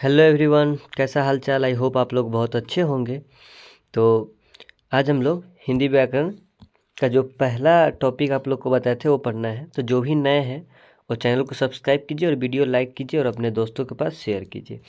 Hello everyone, कैसा हाल चाल। I hope आप लोग बहुत अच्छे होंगे। तो आज हम लोग हिंदी व्याकरण का जो पहला टॉपिक आप लोग को बताए थे वो पढ़ना है। तो जो भी नए हैं वो चैनल को सब्सक्राइब कीजिए और वीडियो लाइक कीजिए और अपने दोस्तों के पास शेयर कीजिए।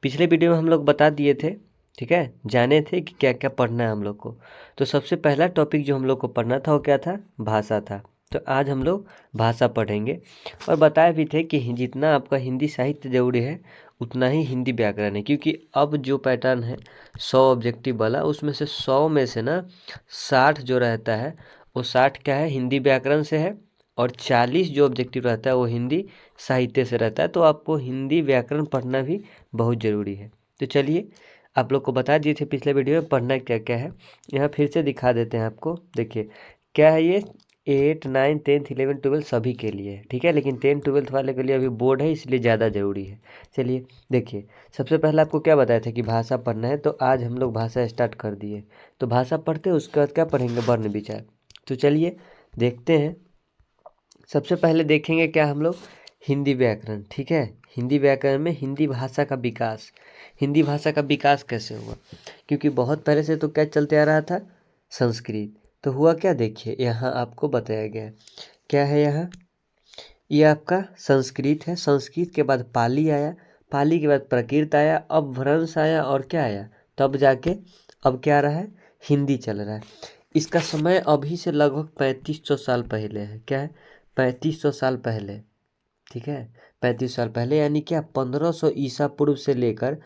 पिछले वीडियो में हम लोग बता दिए थे, ठीक है, जाने थे कि क्या क्या पढ़ना है हम लोग को। तो सबसे पहला टॉपिक जो हम लोग को पढ़ना था वो क्या था? भाषा था। तो आज हम लोग भाषा पढ़ेंगे और बताए भी थे कि जितना आपका हिंदी साहित्य जरूरी है उतना ही हिंदी व्याकरण है, क्योंकि अब जो पैटर्न है 100 ऑब्जेक्टिव वाला, उसमें से 100 में से ना 60 जो रहता है वो 60 क्या है, हिंदी व्याकरण से है, और 40 जो ऑब्जेक्टिव रहता है वो हिंदी साहित्य से रहता है। तो आपको हिंदी व्याकरण पढ़ना भी बहुत ज़रूरी है। तो चलिए, आप लोग को बता दिए थे पिछले वीडियो में पढ़ना क्या क्या है, यहाँ फिर से दिखा देते हैं आपको। देखिए क्या है ये, 8, 9, 10, 11, 12 सभी के लिए है, ठीक है, लेकिन 10, 12 वाले के लिए अभी बोर्ड है इसलिए ज़्यादा ज़रूरी है। चलिए देखिए, सबसे पहले आपको क्या बताया था कि भाषा पढ़ना है, तो आज हम लोग भाषा स्टार्ट कर दिए। तो भाषा पढ़ते हैं, उसके बाद क्या पढ़ेंगे? वर्ण विचार। तो चलिए देखते हैं। सबसे पहले देखेंगे क्या हम लोग? हिंदी व्याकरण, ठीक है। हिंदी व्याकरण में हिंदी भाषा का विकास। हिंदी भाषा का विकास कैसे हुआ? क्योंकि बहुत पहले से तो क्या चलते आ रहा था? संस्कृत। तो हुआ क्या? देखिए यहाँ आपको बताया गया है। क्या है यहाँ? ये आपका संस्कृत है। संस्कृत के बाद पाली आया, पाली के बाद प्राकृत आया, अब भ्रंश आया, और क्या आया? तब जाके अब क्या आ रहा है? हिंदी चल रहा है। इसका समय अभी से लगभग 3500 साल पहले है। क्या है? 3500 साल पहले, ठीक है। 35 साल पहले यानी क्या, 1500 ईसा पूर्व से लेकर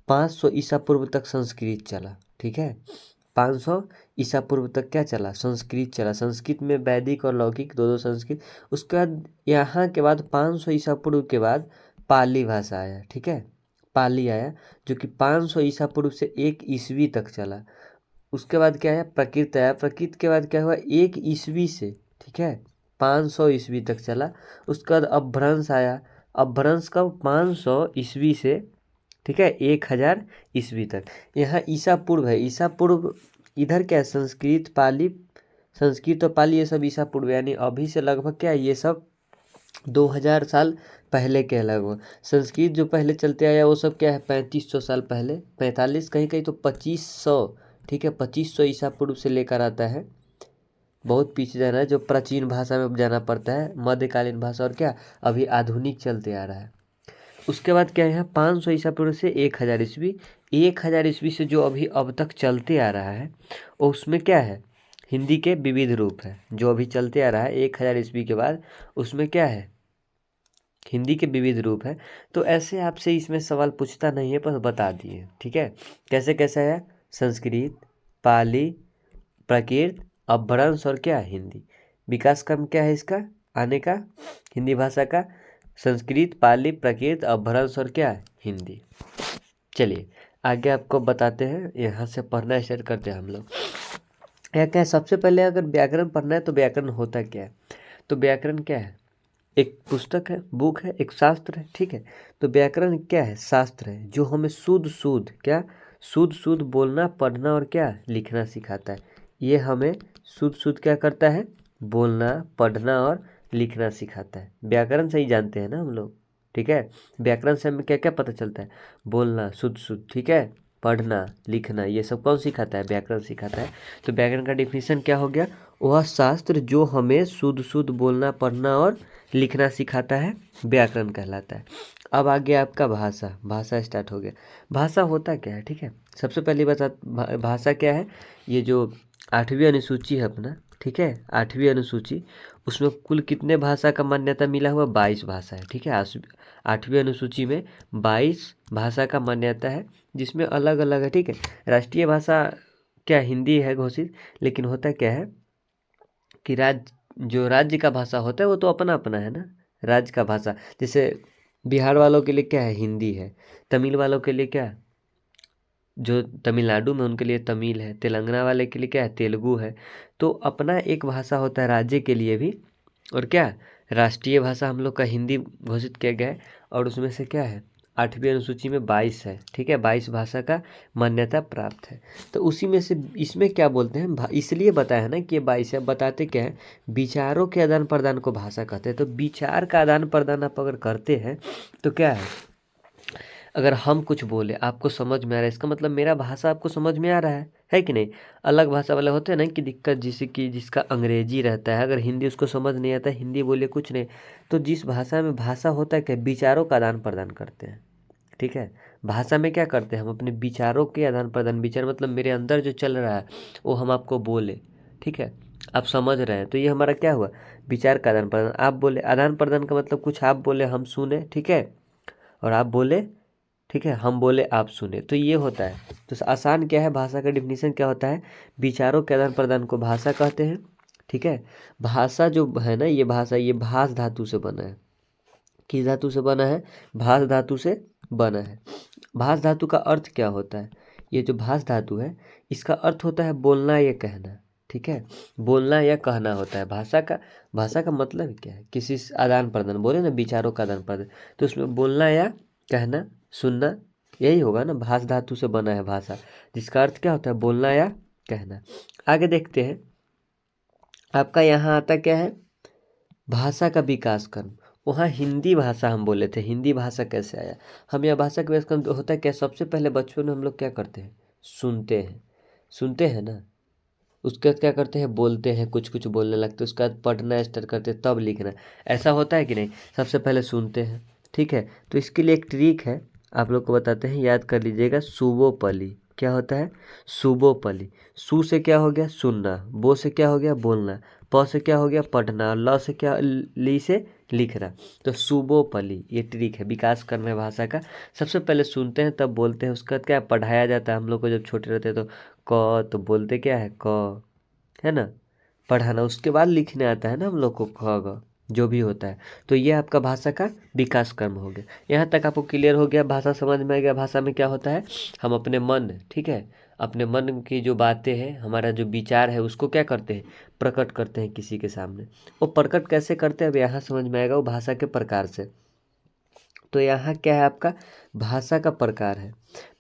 500 ईसा पूर्व तक संस्कृत चला, ठीक है। 500 ईसा पूर्व तक क्या चला? संस्कृत चला। संस्कृत में वैदिक और लौकिक दो दो संस्कृत। उसके बाद यहाँ के बाद 500 ईसा पूर्व के बाद पाली भाषा आया, ठीक है। पाली आया जो कि 500 ईसा पूर्व से 1 ईस्वी तक चला। उसके बाद क्या है? प्राकृत आया। प्राकृत के बाद क्या हुआ? 1 ईस्वी से, ठीक है, 500 ईस्वी तक चला। उसके बाद अपभ्रंश आया। अपभ्रंश कब? 500 ईस्वी से, ठीक है, 1000 ईस्वी तक। यहाँ ईसा पूर्व है। ईसा पूर्व इधर क्या है? संस्कृत, पाली, संस्कृत और पाली ये सब ईसा पूर्व, यानी अभी से लगभग क्या है, ये सब 2000 साल पहले के लगभग। संस्कृत जो पहले चलते आया वो सब क्या है? 3500 साल पहले, 45, कहीं कहीं तो 2500, ठीक है, 2500 ईसा पूर्व से लेकर आता है। बहुत पीछे जाना है, जो प्राचीन भाषा में जाना पड़ता है, मध्यकालीन भाषा, और क्या अभी आधुनिक चलते आ रहा है। उसके बाद क्या है? 500 ईसा पूर्व से 1000 ईस्वी। 1000 ईस्वी से जो अभी अब तक चलते आ रहा है, और उसमें क्या है? हिंदी के विविध रूप है जो अभी चलते आ रहा है 1000 ईस्वी के बाद। उसमें क्या है? हिंदी के विविध रूप है। तो ऐसे आपसे इसमें सवाल पूछता नहीं है, बस बता दिए, ठीक है। कैसे कैसे है? संस्कृत, पाली, प्राकृत, अपभ्रंश, और क्या? हिंदी। विकास क्रम क्या है इसका आने का, हिंदी भाषा का? संस्कृत, पाली, प्राकृत, अपभ्रंश, और क्या? हिंदी। चलिए आगे आपको बताते हैं, यहाँ से पढ़ना स्टार्ट करते हैं हम लोग। क्या क्या है? सबसे पहले अगर व्याकरण पढ़ना है तो व्याकरण होता क्या है? तो व्याकरण क्या है? एक पुस्तक है, बुक है, एक शास्त्र है, ठीक है। तो व्याकरण क्या है? शास्त्र है जो हमें शुद्ध शुद्ध क्या, शुद्ध शुद्ध बोलना, पढ़ना और क्या, लिखना सिखाता है। ये हमें शुद्ध शुद्ध क्या करता है? बोलना, पढ़ना और लिखना सिखाता है। व्याकरण से ही जानते हैं ना हम लोग, ठीक है। व्याकरण से हमें क्या क्या पता चलता है? बोलना शुद्ध शुद्ध, ठीक है, पढ़ना, लिखना, ये सब कौन सिखाता है? व्याकरण सिखाता है। तो व्याकरण का डिफिनीशन क्या हो गया? वह शास्त्र जो हमें शुद्ध शुद्ध बोलना, पढ़ना और लिखना सिखाता है, व्याकरण कहलाता है। अब आ गया आपका भाषा। भाषा स्टार्ट हो गया। भाषा होता क्या है? ठीक है, सबसे पहले भाषा क्या है? ये जो 8वीं अनुसूची है अपना, ठीक है, 8वीं अनुसूची, उसमें कुल कितने भाषा का मान्यता मिला हुआ? 22 भाषा है, ठीक है। 8वीं अनुसूची में 22 भाषा का मान्यता है, जिसमें अलग अलग है, ठीक है। राष्ट्रीय भाषा क्या, हिंदी है घोषित, लेकिन होता क्या है कि जो राज्य का भाषा होता है वो तो अपना अपना है ना, राज्य का भाषा। जैसे बिहार वालों के लिए क्या है? हिंदी है। तमिल वालों के लिए क्या है? जो तमिलनाडु में उनके लिए तमिल है। तेलंगाना वाले के लिए क्या है? तेलुगु है। तो अपना एक भाषा होता है राज्य के लिए भी, और क्या, राष्ट्रीय भाषा हम लोग का हिंदी घोषित किया गया है। और उसमें से क्या है? 8वीं अनुसूची में 22 है, ठीक है, 22 भाषा का मान्यता प्राप्त है। तो उसी में से इसमें क्या बोलते हैं, इसलिए बताया है ना कि ये 22 है। बताते क्या है? विचारों के आदान प्रदान को भाषा कहते हैं। तो विचार का आदान प्रदान आप अगर करते हैं तो क्या है? अगर हम कुछ बोले आपको समझ में आ रहा है, इसका मतलब मेरा भाषा आपको समझ में आ रहा है कि नहीं। अलग भाषा वाले होते हैं ना कि दिक्कत, जैसे कि जिसका अंग्रेजी रहता है, अगर हिंदी उसको समझ नहीं आता, हिंदी बोले कुछ नहीं, तो जिस भाषा में भाषा होता है क्या, विचारों का आदान प्रदान करते हैं, ठीक है। भाषा में क्या करते हैं, हम अपने विचारों के आदान प्रदान, विचार मतलब मेरे अंदर जो चल रहा है वो हम आपको बोले, ठीक है, आप समझ रहे हैं, तो ये हमारा क्या हुआ, विचार का आदान प्रदान। आप बोले, आदान प्रदान का मतलब कुछ आप बोले हम सुने, ठीक है, और आप बोले, ठीक है, हम बोले आप सुने, तो ये होता है। तो आसान क्या है, भाषा का डिफिनीशन क्या होता है, विचारों के आदान प्रदान को भाषा कहते हैं, ठीक है। भाषा जो है ना, ये भाषा, ये भास धातु से बना है। किस धातु से बना है, भास धातु से बना है। भास धातु का अर्थ क्या होता है, ये जो भास धातु है इसका अर्थ होता है बोलना या कहना, ठीक है, बोलना या कहना होता है। भाषा का मतलब क्या है, किसी से आदान प्रदान, बोले ना विचारों का आदान प्रदान, तो उसमें बोलना या कहना, सुनना, यही होगा ना। भास धातु से बना है भाषा, जिसका अर्थ क्या होता है, बोलना या कहना। आगे देखते हैं, आपका यहाँ आता क्या है, भाषा का विकास क्रम। वहाँ हिंदी भाषा हम बोले थे, हिंदी भाषा कैसे आया, हम यह भाषा का विकास क्रम होता है क्या, सबसे पहले बचपन में हम लोग क्या करते हैं, सुनते हैं ना, उसके बाद क्या करते हैं, बोलते हैं, कुछ कुछ बोलने लगते हैं, उसके बाद पढ़ना स्टार्ट करते हैं, तब लिखना, ऐसा होता है कि नहीं। सबसे पहले सुनते हैं, ठीक है। तो इसके लिए एक ट्रिक है, आप लोग को बताते हैं, याद कर लीजिएगा। सुबोपली क्या होता है, सुबोपली। सु से क्या हो गया, सुनना, बो से क्या हो गया, बोलना, प से क्या हो गया, पढ़ना, और ल से क्या, ली से लिखना। तो सुबोपली ये ट्रिक है विकास करना है भाषा का। सबसे पहले सुनते हैं तब बोलते हैं, उसका क्या पढ़ाया जाता है हम लोग को, जब छोटे रहते हैं तो क, तो बोलते क्या है क, है ना, पढ़ाना, उसके बाद लिखने आता है ना हम लोग को ख ग, जो भी होता है। तो ये आपका भाषा का विकास कर्म हो गया। यहाँ तक आपको क्लियर हो गया, भाषा समझ में आ गया। भाषा में क्या होता है, हम अपने मन, ठीक है, अपने मन की जो बातें हैं, हमारा जो विचार है, उसको क्या करते हैं, प्रकट करते हैं किसी के सामने। वो प्रकट कैसे करते हैं, अब यहाँ समझ में आएगा, वो भाषा के प्रकार से। तो यहाँ क्या है, आपका भाषा का प्रकार है।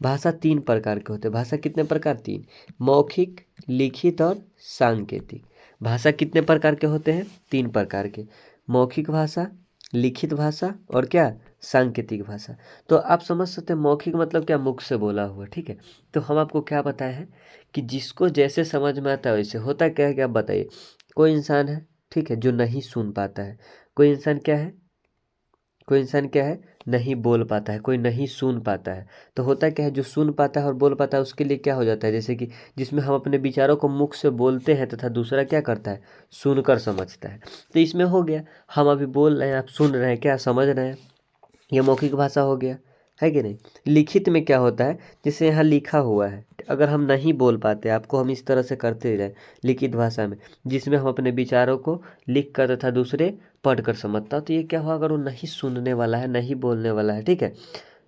भाषा 3 प्रकार के होते हैं। भाषा कितने प्रकार, 3, मौखिक, लिखित और सांकेतिक। भाषा कितने प्रकार के होते हैं, 3 प्रकार के, मौखिक भाषा, लिखित भाषा और क्या, सांकेतिक भाषा। तो आप समझ सकते हैं, मौखिक मतलब क्या, मुख से बोला हुआ, ठीक है। तो हम आपको क्या बताए हैं कि जिसको जैसे समझ में आता है वैसे होता है। क्या है, क्या आप बताइए। कोई इंसान है, ठीक है, जो नहीं सुन पाता है, कोई इंसान क्या है, कोई इंसान क्या है, नहीं बोल पाता है, कोई नहीं सुन पाता है। तो होता क्या है, जो सुन पाता है और बोल पाता है उसके लिए क्या हो जाता है, जैसे कि जिसमें हम अपने विचारों को मुख से बोलते हैं तथा दूसरा क्या करता है, सुनकर समझता है। तो इसमें हो गया, हम अभी बोल रहे हैं, आप सुन रहे हैं, क्या समझ रहे हैं, ये मौखिक भाषा हो गया, है कि नहीं। लिखित में क्या होता है, जैसे यहाँ लिखा हुआ है, अगर हम नहीं बोल पाते, आपको हम इस तरह से करते जाए लिखित भाषा में, जिसमें हम अपने विचारों को लिख कर तथा दूसरे पढ़ कर समझता, तो ये क्या हुआ, अगर वो नहीं सुनने वाला है, नहीं बोलने वाला है, ठीक है,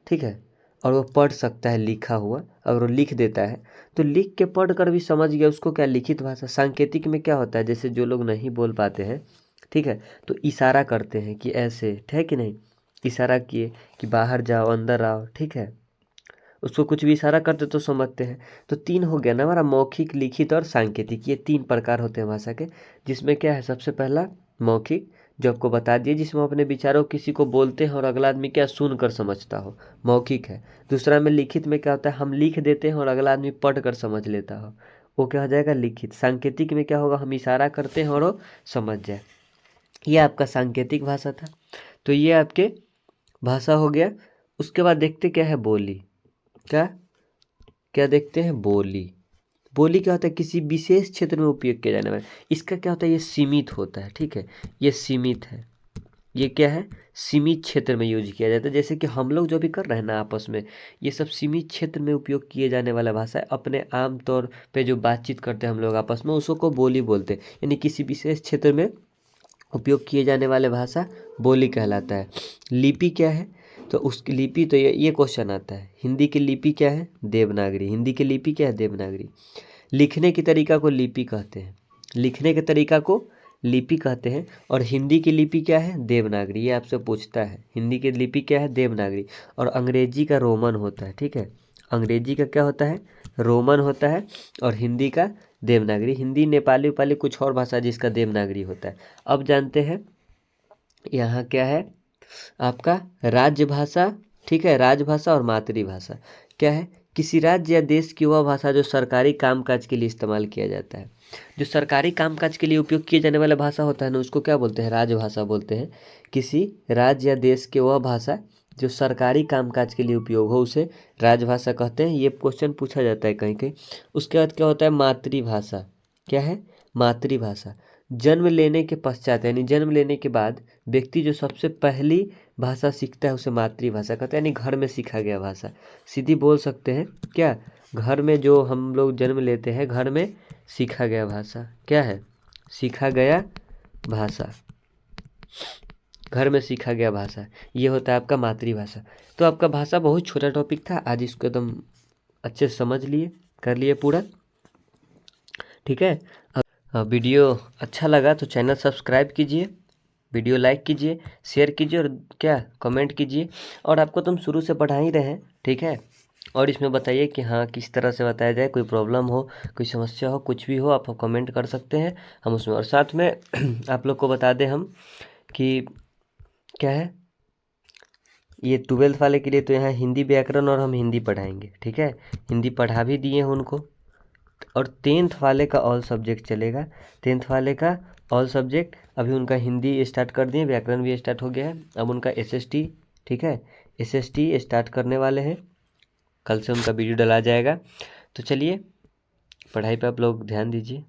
ठीक है, और वो पढ़ सकता है लिखा हुआ, अगर वो लिख देता है, तो लिख के पढ़ कर भी समझ गया, उसको क्या, लिखित भाषा। सांकेतिक में क्या होता है, जैसे जो लोग नहीं बोल पाते हैं, ठीक है, तो इशारा करते हैं कि ऐसे, है कि नहीं, इशारा किए कि बाहर जाओ, अंदर आओ, ठीक है, उसको कुछ भी इशारा करते तो समझते हैं। तो 3 हो गया ना हमारा, मौखिक, लिखित और सांकेतिक, ये 3 प्रकार होते हैं भाषा के। जिसमें क्या है, सबसे पहला मौखिक, जो आपको बता दिए, जिसमें हम अपने विचारों किसी को बोलते हैं और अगला आदमी क्या, सुन कर समझता हो, मौखिक है। दूसरा में लिखित में क्या होता है, हम लिख देते हैं और अगला आदमी पढ़ कर समझ लेता हो, वो क्या हो जाएगा, लिखित। सांकेतिक में क्या होगा, हम इशारा करते हैं और वो समझ जाए। ये आपका सांकेतिक भाषा था। तो ये आपके भाषा हो गया। उसके बाद देखते क्या है, बोली। क्या क्या देखते हैं, बोली। बोली क्या होता है, किसी विशेष क्षेत्र में उपयोग किया जाने वाला। इसका क्या होता है, ये सीमित होता है, ठीक है, ये सीमित है। ये क्या है, सीमित क्षेत्र में यूज किया जाता है। जैसे कि हम लोग जो भी कर रहे हैं ना आपस में, ये सब सीमित क्षेत्र में उपयोग किए जाने वाला भाषा है। अपने आम तौर पे जो बातचीत करते हैं हम लोग आपस में, उसको बोली बोलते हैं, यानी किसी विशेष क्षेत्र में उपयोग किए जाने वाले भाषा बोली कहलाता है। लिपि क्या है, तो उसकी लिपि, तो ये क्वेश्चन आता है, हिंदी की लिपि क्या है, देवनागरी। हिंदी की लिपि क्या है, देवनागरी। लिखने की तरीका को लिपि कहते हैं, लिखने के तरीका को लिपि कहते हैं। और हिंदी की लिपि क्या है, देवनागरी। ये आपसे पूछता है, हिंदी की लिपि क्या है, देवनागरी। और अंग्रेजी का रोमन होता है, ठीक है, अंग्रेजी का क्या होता है, रोमन होता है, और हिंदी का देवनागरी। हिंदी, नेपाली उपाली कुछ और भाषा जिसका देवनागरी होता है। अब जानते हैं यहाँ क्या है, आपका राज्य भाषा ठीक है, राजभाषा और मातृभाषा क्या है? किसी राज्य या देश की वह भाषा जो सरकारी कामकाज के लिए इस्तेमाल किया जाता है। जो सरकारी कामकाज के लिए उपयोग किए जाने वाला भाषा होता है ना, उसको क्या बोलते हैं? राजभाषा बोलते हैं। किसी राज्य या देश के वह भाषा जो सरकारी कामकाज के लिए उपयोग हो उसे राजभाषा कहते हैं। ये क्वेश्चन पूछा जाता है कहीं कहीं। उसके बाद क्या होता है? मातृभाषा। क्या है? मातृभाषा। जन्म लेने के पश्चात यानी जन्म लेने के बाद व्यक्ति जो सबसे पहली भाषा सीखता है उसे मातृभाषा कहते हैं, यानी घर में सीखा गया भाषा। सीधी बोल सकते हैं क्या? घर में जो हम लोग जन्म लेते हैं, घर में सीखा गया भाषा क्या है? सीखा गया भाषा। घर में सीखा गया भाषा, ये होता है आपका मातृभाषा। तो आपका भाषा बहुत छोटा टॉपिक था, आज इसको एकदम अच्छे से समझ लिए, कर लिए पूरा। ठीक है, वीडियो अच्छा लगा तो चैनल सब्सक्राइब कीजिए, वीडियो लाइक कीजिए, शेयर कीजिए और क्या कमेंट कीजिए। और आपको तो हम शुरू से पढ़ा ही रहे हैं, ठीक है। और इसमें बताइए कि हाँ किस तरह से बताया जाए, कोई प्रॉब्लम हो, कोई समस्या हो, कुछ भी हो आप कमेंट कर सकते हैं हम उसमें। और साथ में आप लोग को बता दें हम कि क्या है, ये 12th वाले के लिए तो यहाँ हिंदी व्याकरण और हम हिंदी पढ़ाएंगे, ठीक है। हिंदी पढ़ा भी दिए हैं उनको। और 10th वाले का ऑल सब्जेक्ट चलेगा। 10th वाले का ऑल सब्जेक्ट अभी उनका हिंदी स्टार्ट कर दिए, व्याकरण भी स्टार्ट हो गया है। अब उनका SST, ठीक है, SST स्टार्ट करने वाले हैं, कल से उनका वीडियो डला जाएगा। तो चलिए पढ़ाई पे आप लोग ध्यान दीजिए।